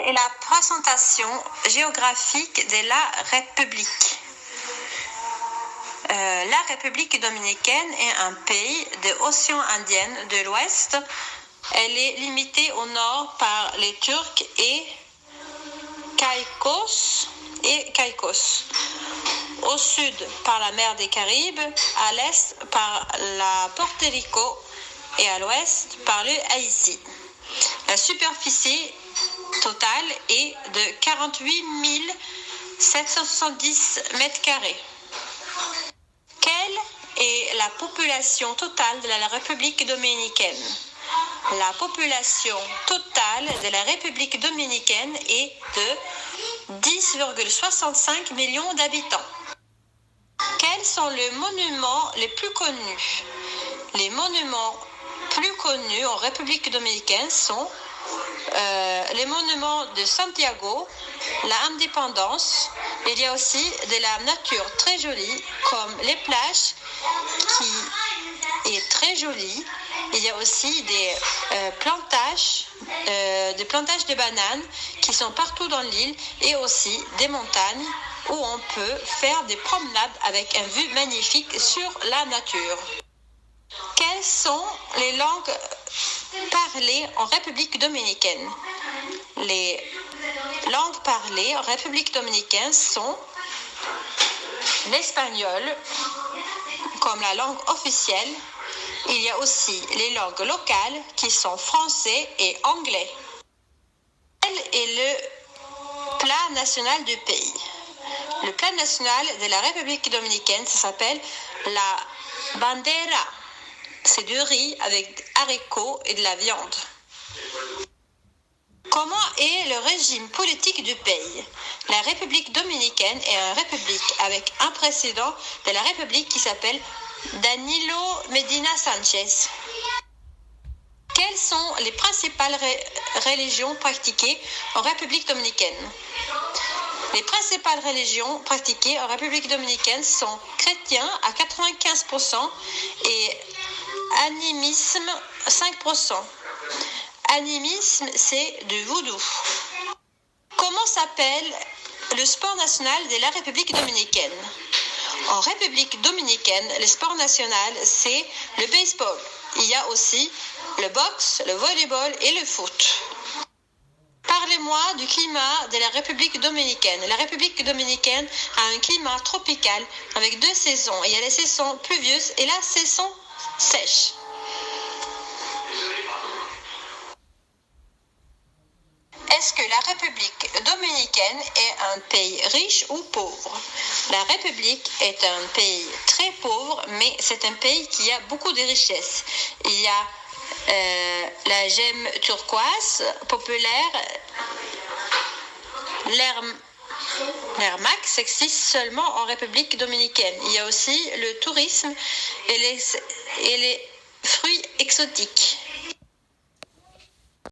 est la présentation géographique de la République. La République dominicaine est un pays de l'océan Indien de l'Ouest. Elle est limitée au nord par les Turcs et Caïcos, au sud par la mer des Caraïbes, à l'est par la Porto Rico et à l'ouest par le Haïti. La superficie totale est de 48 770 mètres carrés. Quelle est la population totale de la République dominicaine? La population totale de la République dominicaine est de 10,65 millions d'habitants. Quels sont les monuments les plus connus? Les monuments plus connus en République dominicaine sont les monuments de Santiago, l'indépendance. Il y a aussi de la nature très jolie, comme les plages, qui est très jolie. Il y a aussi des plantages de bananes qui sont partout dans l'île, et aussi des montagnes où on peut faire des promenades avec une vue magnifique sur la nature. Quelles sont les langues parlées en République dominicaine? Les langues parlées en République dominicaine sont l'espagnol comme la langue officielle. Il y a aussi les langues locales qui sont français et anglais. Quel est le plat national du pays? Le plat national de la République dominicaine, ça s'appelle la bandera. C'est du riz avec haricots et de la viande. Comment est le régime politique du pays? La République dominicaine est une république avec un président de la République qui s'appelle Danilo Medina Sanchez. Quelles sont les principales religions pratiquées en République dominicaine? Les principales religions pratiquées en République dominicaine sont chrétiens à 95% et animisme 5%. Animisme, c'est du vaudou. Comment s'appelle le sport national de la République dominicaine? En République dominicaine, le sport national, c'est le baseball. Il y a aussi le boxe, le volleyball et le foot. Parlez-moi du climat de la République dominicaine. La République dominicaine a un climat tropical avec deux saisons. Il y a la saison pluvieuse et la saison sèche. Est-ce que la République dominicaine est un pays riche ou pauvre? La République est un pays très pauvre, mais c'est un pays qui a beaucoup de richesses. Il y a la gemme turquoise populaire, l'Airmax existe seulement en République dominicaine. Il y a aussi le tourisme et les fruits exotiques.